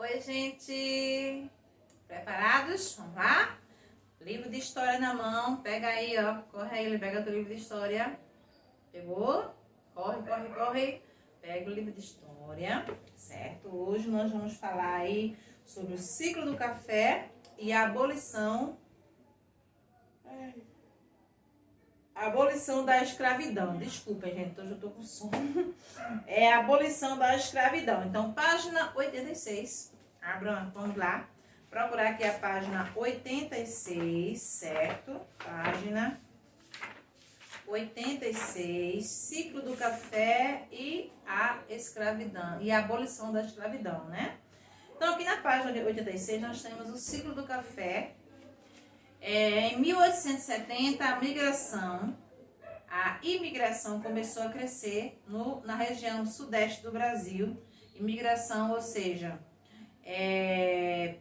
Oi, gente! Preparados? Vamos lá? Livro de história na mão. Pega aí, ó. Corre aí, pega o teu livro de história. Pegou? Corre, corre, corre. Pega o livro de história, certo? Hoje nós vamos falar aí sobre o ciclo do café e a abolição da escravidão. Desculpem, gente, hoje eu tô com sono. É a abolição da escravidão. Então, página 86. Abram, vamos lá. Procurar aqui a página 86, certo? Página 86, ciclo do café e a escravidão. E a abolição da escravidão, né? Então, aqui na página 86, nós temos o ciclo do café. Em 1870, a imigração começou a crescer na região sudeste do Brasil. Imigração, ou seja,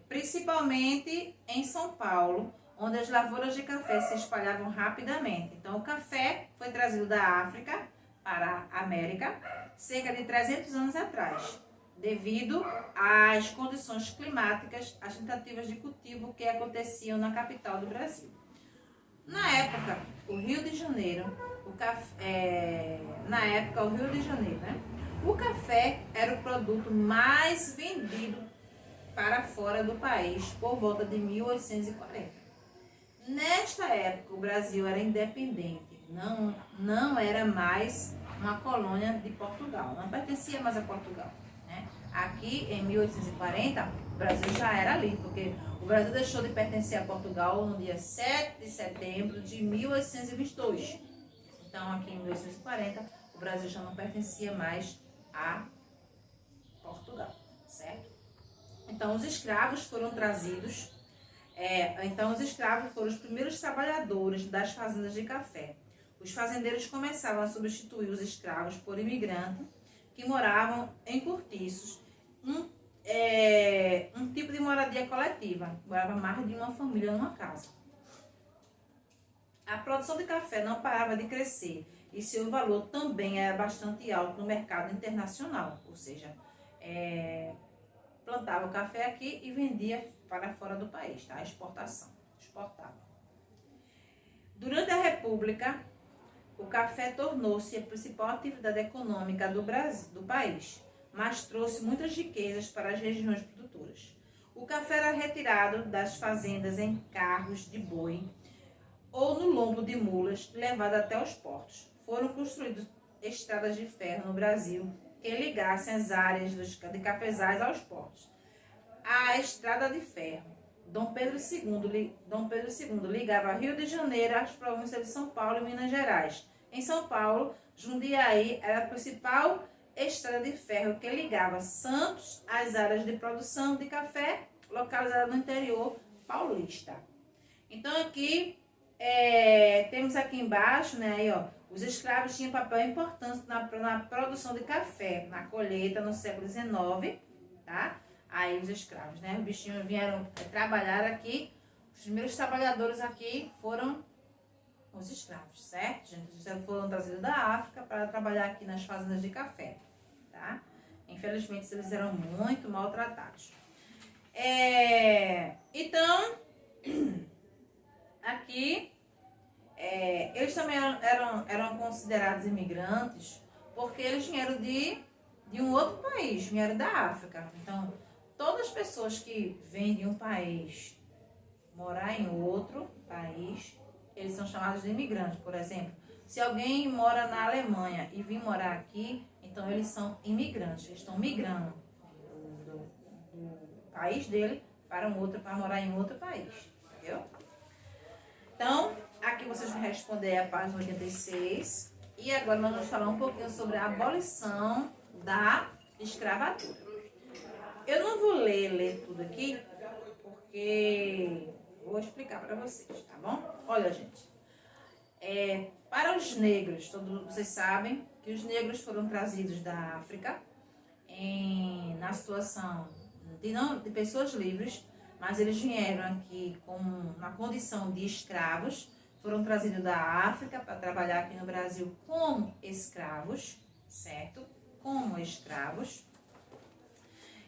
principalmente em São Paulo, onde as lavouras de café se espalhavam rapidamente. Então, o café foi trazido da África para a América cerca de 300 anos atrás, devido às condições climáticas, às tentativas de cultivo que aconteciam na capital do Brasil. Na época, o Rio de Janeiro, o café era o produto mais vendido para fora do país por volta de 1840. Nesta época, o Brasil era independente, não era mais uma colônia de Portugal, não pertencia mais a Portugal, né? Aqui, em 1840, o Brasil já era livre, porque o Brasil deixou de pertencer a Portugal no dia 7 de setembro de 1822. Então, aqui em 1840, o Brasil já não pertencia mais a Portugal, certo? Então, os escravos foram trazidos. Os escravos foram os primeiros trabalhadores das fazendas de café. Os fazendeiros começavam a substituir os escravos por imigrantes que moravam em cortiços. Um tipo de moradia coletiva. Morava mais de uma família numa casa. A produção de café não parava de crescer e seu valor também era bastante alto no mercado internacional. Ou seja, plantava o café aqui e vendia para fora do país, tá? Exportação. Exportava. Durante a República, o café tornou-se a principal atividade econômica do país, mas trouxe muitas riquezas para as regiões produtoras. O café era retirado das fazendas em carros de boi ou no lombo de mulas, levado até os portos. Foram construídas estradas de ferro no Brasil que ligassem as áreas de cafezais aos portos. A estrada de ferro. Dom Pedro II ligava Rio de Janeiro às províncias de São Paulo e Minas Gerais. Em São Paulo, Jundiaí era a principal estrada de ferro que ligava Santos às áreas de produção de café localizadas no interior paulista. Então aqui temos aqui embaixo, né, aí, ó, os escravos tinham papel importante na produção de café, na colheita no século XIX, tá? Aí os escravos, né, os bichinhos vieram trabalhar aqui, os primeiros trabalhadores aqui foram os escravos, certo, gente? Eles foram trazidos da África para trabalhar aqui nas fazendas de café, tá? Infelizmente, eles eram muito maltratados. Então, aqui, eles também eram considerados imigrantes porque eles vieram de um outro país, vieram da África. Então, todas as pessoas que vêm de um país morar em outro país, eles são chamados de imigrantes. Por exemplo, se alguém mora na Alemanha e vem morar aqui, então eles são imigrantes, eles estão migrando do país dele para morar em outro país, entendeu? Então, aqui vocês vão responder a página 86. E agora nós vamos falar um pouquinho sobre a abolição da escravatura. Eu não vou ler tudo aqui, porque vou explicar para vocês, tá bom? Olha, gente, para os negros, vocês sabem que os negros foram trazidos da África na situação de pessoas livres, mas eles vieram aqui na condição de escravos, foram trazidos da África para trabalhar aqui no Brasil como escravos, certo? Como escravos.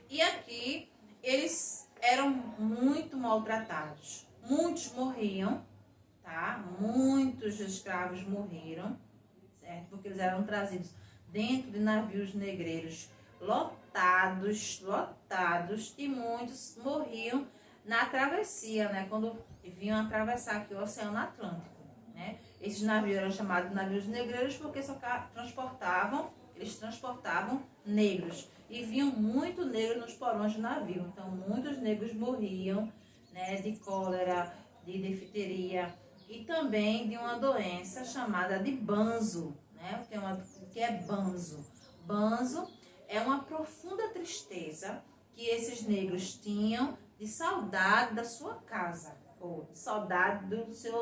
E aqui eles eram muito maltratados. Muitos morriam, tá? Muitos escravos morreram, certo? Porque eles eram trazidos dentro de navios negreiros lotados, e muitos morriam na travessia, né? Quando vinham atravessar aqui o Oceano Atlântico, né? Esses navios eram chamados de navios negreiros porque só eles transportavam negros. E vinham muito negros nos porões do navio. Então, muitos negros morriam, né, de cólera, de difteria e também de uma doença chamada de banzo, né? O que é banzo? Banzo é uma profunda tristeza que esses negros tinham de saudade da sua casa, ou de saudade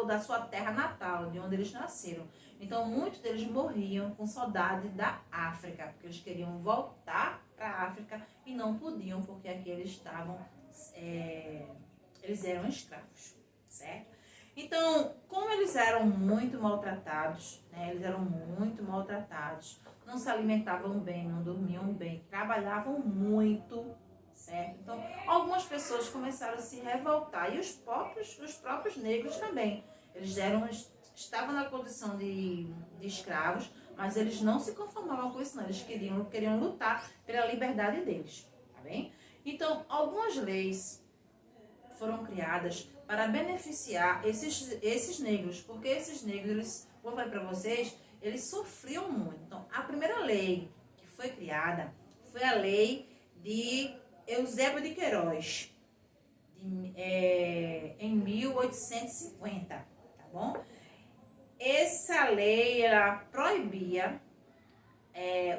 da sua terra natal, de onde eles nasceram. Então, muitos deles morriam com saudade da África, porque eles queriam voltar para a África e não podiam, porque aqui eles eram escravos, certo? Então, como eles eram muito maltratados, né? Eles eram muito maltratados, não se alimentavam bem, não dormiam bem, trabalhavam muito, certo? Então, algumas pessoas começaram a se revoltar, e os próprios negros também. Eles estavam na condição de escravos, mas eles não se conformavam com isso, não. Eles queriam lutar pela liberdade deles, tá bem? Então, algumas leis foram criadas para beneficiar esses negros, porque esses negros, como eu falei para vocês, eles sofriam muito. Então, a primeira lei que foi criada foi a lei de Eusébio de Queiroz, em 1850, tá bom? Essa lei, ela proibia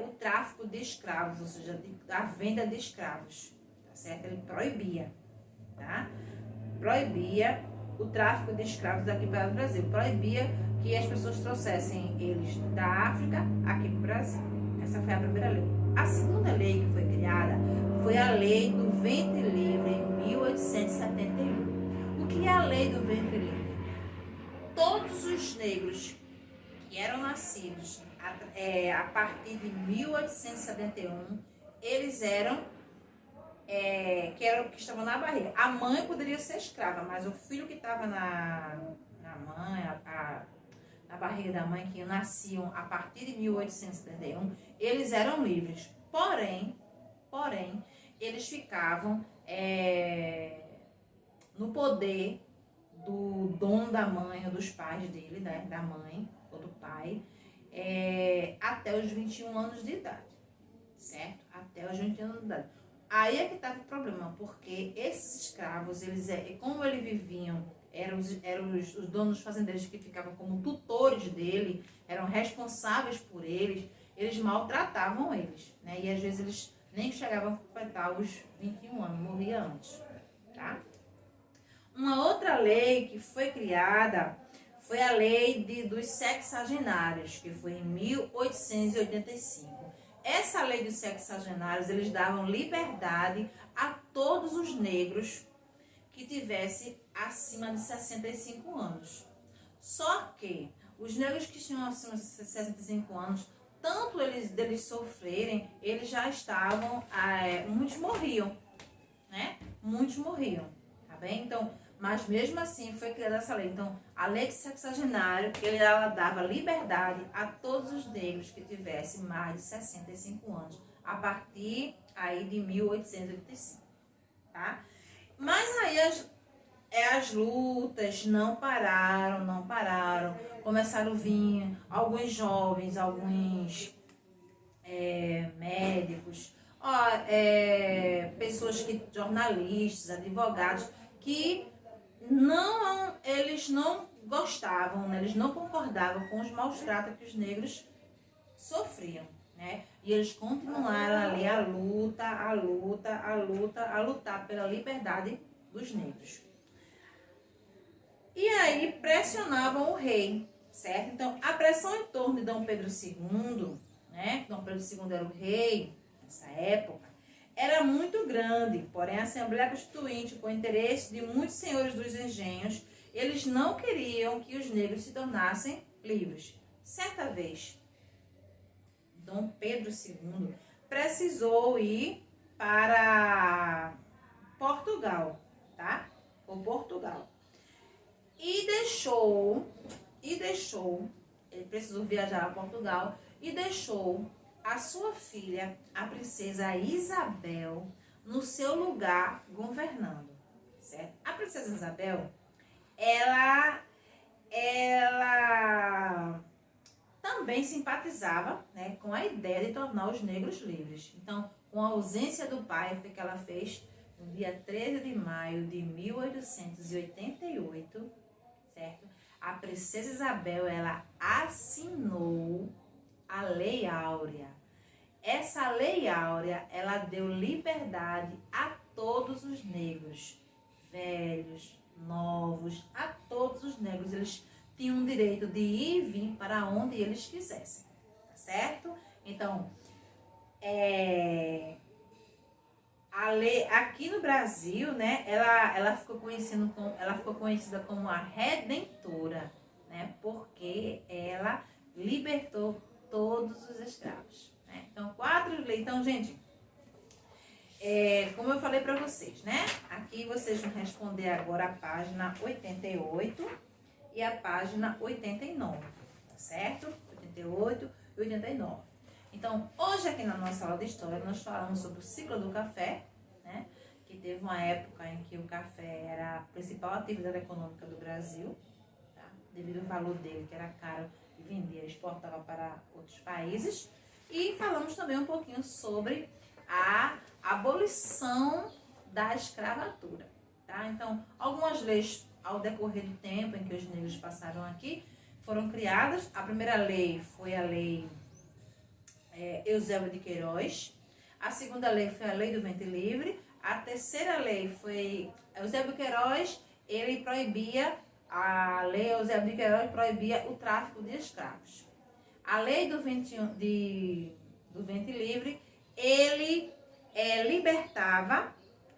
o tráfico de escravos, ou seja, a venda de escravos, tá certo? Ele proibia, tá? Proibia o tráfico de escravos aqui para o Brasil, proibia que as pessoas trouxessem eles da África aqui para o Brasil. Essa foi a primeira lei. A segunda lei que foi criada foi a lei do ventre livre em 1871. O que é a lei do ventre livre? Todos os negros que eram nascidos a partir de 1871, eles que estavam na barriga. A mãe poderia ser escrava, mas o filho que estava na barriga da mãe, que nasciam a partir de 1871, eles eram livres. Porém, eles ficavam no poder do dono da mãe ou dos pais dele, né, da mãe ou do pai, até os 21 anos de idade, certo? Até os 21 anos de idade. Aí é que estava o problema, porque esses escravos, como eles viviam, eram os donos fazendeiros que ficavam como tutores dele, eram responsáveis por eles maltratavam eles, né? E às vezes eles nem chegavam a completar os 21 anos, morria antes, tá? Uma outra lei que foi criada foi a lei dos sexagenários, que foi em 1885. Essa lei dos sexagenários, eles davam liberdade a todos os negros que tivessem acima de 65 anos. Só que os negros que tinham acima de 65 anos, tanto deles sofrerem, eles já estavam, muitos morriam, né? Muitos morriam, tá bem? Então, mas mesmo assim foi criada essa lei. Então, a lei de sexagenário, ela dava liberdade a todos os negros que tivessem mais de 65 anos, a partir aí de 1885, tá? Mas aí as lutas não pararam. Começaram a vir alguns jovens, alguns médicos, pessoas jornalistas, advogados, que eles não gostavam, né? Eles não concordavam com os maus tratos que os negros sofriam, né? E eles continuaram ali a lutar pela liberdade dos negros. E aí pressionavam o rei, certo? Então, a pressão em torno de Dom Pedro II, né? Dom Pedro II era o rei nessa época, era muito grande. Porém, a Assembleia Constituinte, com o interesse de muitos senhores dos engenhos, eles não queriam que os negros se tornassem livres. Certa vez, Dom Pedro II precisou ir para Portugal, tá? Por Portugal. E deixou, ele precisou viajar a Portugal e deixou a sua filha, a princesa Isabel, no seu lugar governando, certo? A princesa Isabel, ela também simpatizava, né, com a ideia de tornar os negros livres. Então, com a ausência do pai, foi que ela fez no dia 13 de maio de 1888, certo? A princesa Isabel, ela assinou a Lei Áurea. Essa Lei Áurea, ela deu liberdade a todos os negros, velhos, novos, a todos os negros. Eles tinham o direito de ir e vir para onde eles quisessem, tá certo? Então, a lei aqui no Brasil, né, ela ficou conhecida como a Redentora, né, porque ela libertou todos os escravos, né? Então, 4 leis. Então, gente, como eu falei para vocês, né, aqui vocês vão responder agora a página 88 e a página 89, tá certo? 88 e 89. Então, hoje aqui na nossa aula de história, nós falamos sobre o ciclo do café, né? Que teve uma época em que o café era a principal atividade econômica do Brasil, tá? Devido ao valor dele, que era caro, e vendia, exportava para outros países. E falamos também um pouquinho sobre a abolição da escravatura, tá? Então, algumas leis, ao decorrer do tempo em que os negros passaram aqui, foram criadas. A primeira lei foi a lei Eusébio de Queiroz. A segunda lei foi a lei do ventre livre. A terceira lei foi Eusébio de Queiroz. Ele proibia, a lei Eusébio de Queiroz proibia o tráfico de escravos. A lei do ventre livre, ele libertava,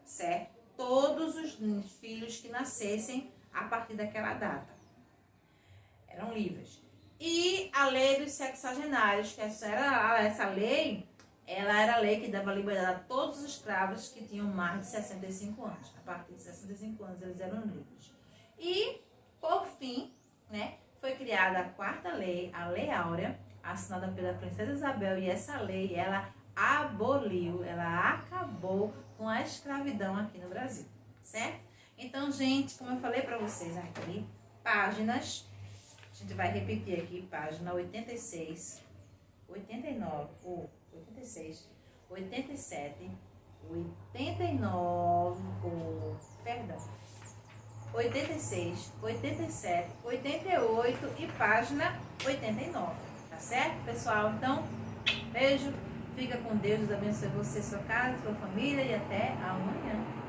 certo, todos os filhos que nascessem a partir daquela data. Eram livres. E a lei dos sexagenários, que essa lei, ela era a lei que dava liberdade a todos os escravos que tinham mais de 65 anos. A partir de 65 anos eles eram livres. E, por fim, né, foi criada a 4ª lei, a Lei Áurea, assinada pela princesa Isabel, e essa lei, ela aboliu, ela acabou com a escravidão aqui no Brasil, certo? Então, gente, como eu falei para vocês aqui, páginas, a gente vai repetir aqui, página 86, 89, 86, 87, 89, 86, 87, 88 e página 89, tá certo, pessoal? Então, beijo, fica com Deus, Deus abençoe você, sua casa, sua família e até amanhã.